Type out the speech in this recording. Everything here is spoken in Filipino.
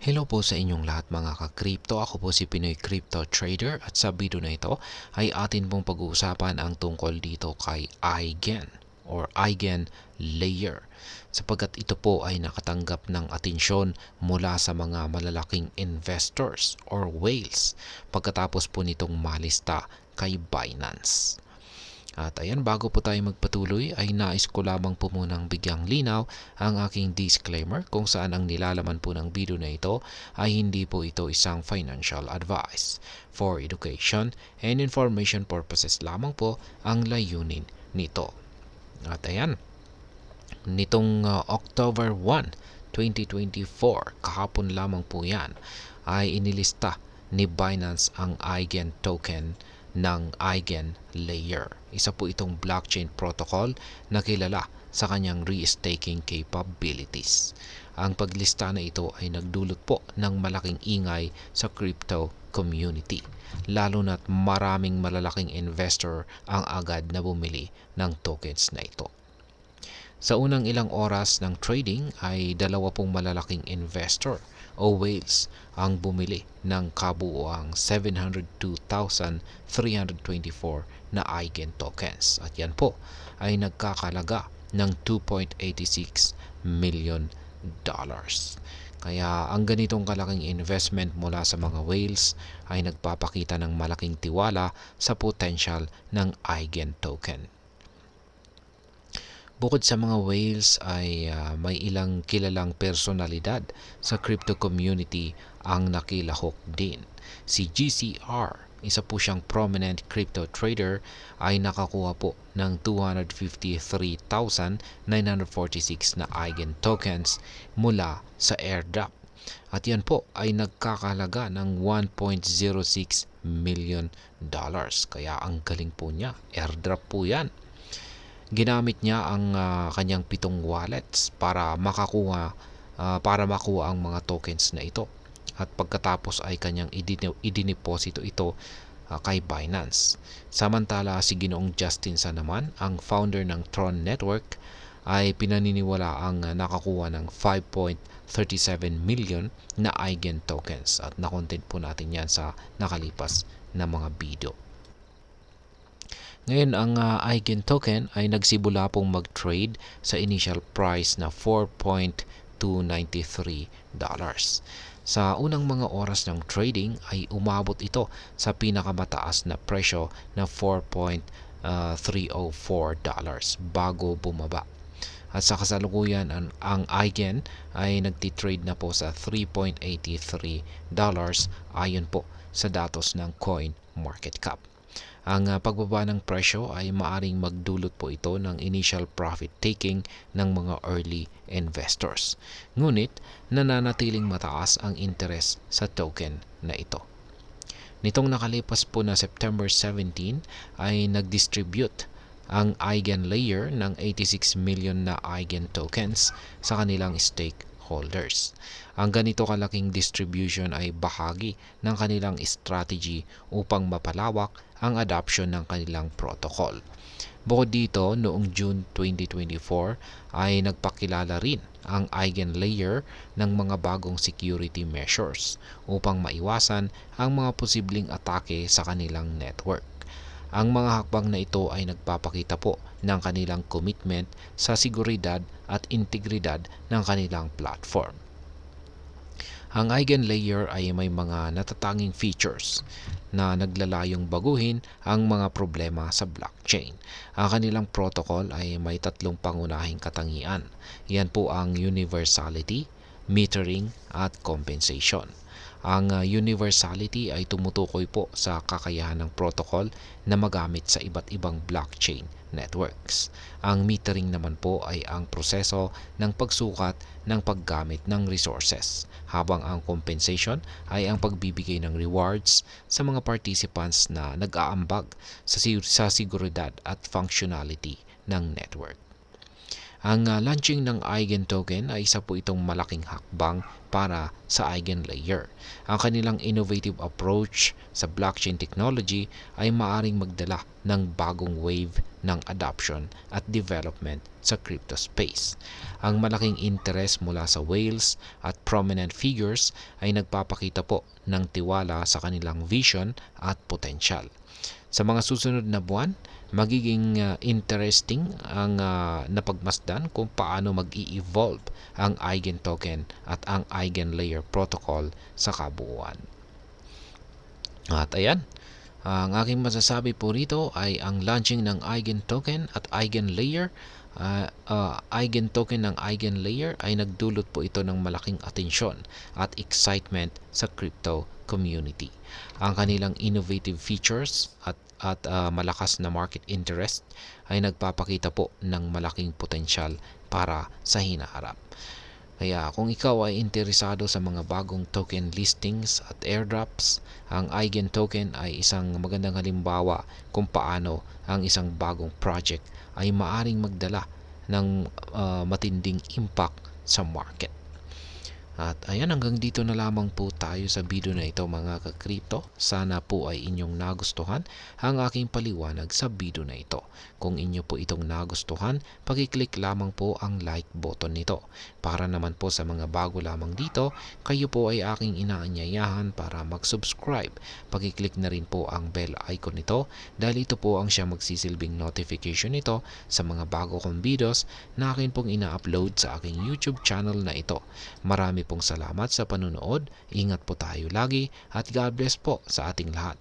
Hello po sa inyong lahat mga ka-crypto. Ako po si Pinoy Crypto Trader at sa video na ito ay atin pong pag-uusapan ang tungkol dito kay Eigen or Eigen Layer sapagkat ito po ay nakatanggap ng atensyon mula sa mga malalaking investors or whales pagkatapos po nitong malista kay Binance. At ayan, bago po tayo magpatuloy ay nais ko lamang po munang bigyang linaw ang aking disclaimer kung saan ang nilalaman po ng video na ito ay hindi po ito isang financial advice. For education and information purposes lamang po ang layunin nito. At ayan, nitong October 1, 2024, kahapon lamang po yan, ay inilista ni Binance ang Eigen token ng Eigen Layer. Isa po itong blockchain protocol na kilala sa kanyang re-staking capabilities. Ang paglista na ito ay nagdulot po ng malaking ingay sa crypto community, lalo na't maraming malalaking investor ang agad na bumili ng tokens na ito. Sa unang ilang oras ng trading ay dalawa pong malalaking investor o whales ang bumili ng kabuuang 702,324 na Eigen tokens. At yan po ay nagkakalaga ng $2.86 million. Kaya ang ganitong kalaking investment mula sa mga whales ay nagpapakita ng malaking tiwala sa potential ng Eigen token. Bukod sa mga whales ay may ilang kilalang personalidad sa crypto community ang nakilahok din. Si GCR, isa po siyang prominent crypto trader, ay nakakuha po ng 253,946 na Eigen tokens mula sa airdrop. At yan po ay nagkakalaga ng $1.06 million. Kaya ang galing po niya. Airdrop po yan. Ginamit niya ang kanyang 7 wallets para makuha ang mga tokens na ito. At pagkatapos ay kanyang idineposito ito kay Binance. Samantala si Ginoong Justin Sa naman, ang founder ng Tron Network, ay pinaniniwala ang nakakuha ng 5.37 million na Eigen tokens. At na-content po natin yan sa nakalipas na mga video. Ngayon, ang Eigen token ay nagsimula pong mag-trade sa initial price na $4.293. Sa unang mga oras ng trading ay umabot ito sa pinakamataas na presyo na $4.304 bago bumaba. At sa kasalukuyan, ang Eigen ay nagtitrade na po sa $3.83 ayon po sa datos ng Coin Market Cap. Ang pagbaba ng presyo ay maaring magdulot po ito ng initial profit taking ng mga early investors. Ngunit nananatiling mataas ang interest sa token na ito. Nitong nakalipas po na September 17 ay nag-distribute ang Eigen Layer ng 86 million na Eigen tokens sa kanilang stakeholders. Ang ganito kalaking distribution ay bahagi ng kanilang strategy upang mapalawak ang adoption ng kanilang protocol. Bukod dito, noong June 2024 ay nagpakilala rin ang Eigen Layer ng mga bagong security measures upang maiwasan ang mga posibleng atake sa kanilang network. Ang mga hakbang na ito ay nagpapakita po ng kanilang commitment sa seguridad at integridad ng kanilang platform. Ang Eigen Layer ay may mga natatanging features na naglalayong baguhin ang mga problema sa blockchain. Ang kanilang protocol ay may 3 pangunahing katangian. Yan po ang universality, metering, at compensation. Ang universality ay tumutukoy po sa kakayahan ng protocol na magamit sa iba't ibang blockchain networks. Ang metering naman po ay ang proseso ng pagsukat ng paggamit ng resources, habang ang compensation ay ang pagbibigay ng rewards sa mga participants na nag-aambag sa seguridad at functionality ng network. Ang launching ng Eigen token ay isa po itong malaking hakbang para sa Eigenlayer. Ang kanilang innovative approach sa blockchain technology ay maaring magdala ng bagong wave ng adoption at development sa crypto space. Ang malaking interest mula sa whales at prominent figures ay nagpapakita po ng tiwala sa kanilang vision at potential. Sa mga susunod na buwan, magiging interesting ang napagmasdan kung paano mag-i-evolve ang Eigen token at ang Eigenlayer protocol sa kabuuan. At ayan, ang aking masasabi po rito ay ang launching ng Eigen token at Eigenlayer Eigen token ng Eigenlayer ay nagdulot po ito ng malaking atensyon at excitement sa crypto community. Ang kanilang innovative features at malakas na market interest ay nagpapakita po ng malaking potensyal para sa hinaharap. Kaya kung ikaw ay interesado sa mga bagong token listings at airdrops, ang Eigen token ay isang magandang halimbawa kung paano ang isang bagong project ay maaring magdala ng matinding impact sa market. At ayan, hanggang dito na lamang po tayo sa video na ito mga ka-crypto. Sana po ay inyong nagustuhan ang aking paliwanag sa video na ito. Kung inyo po itong nagustuhan, pag-click lamang po ang like button nito. Para naman po sa mga bago lamang dito, kayo po ay aking inaanyayahan para mag-subscribe. Pag-click na rin po ang bell icon nito dahil ito po ang siya magsisilbing notification nito sa mga bago kong videos na akin pong ina-upload sa aking YouTube channel na ito. Marami pong salamat sa panunood, ingat po tayo lagi at God bless po sa ating lahat.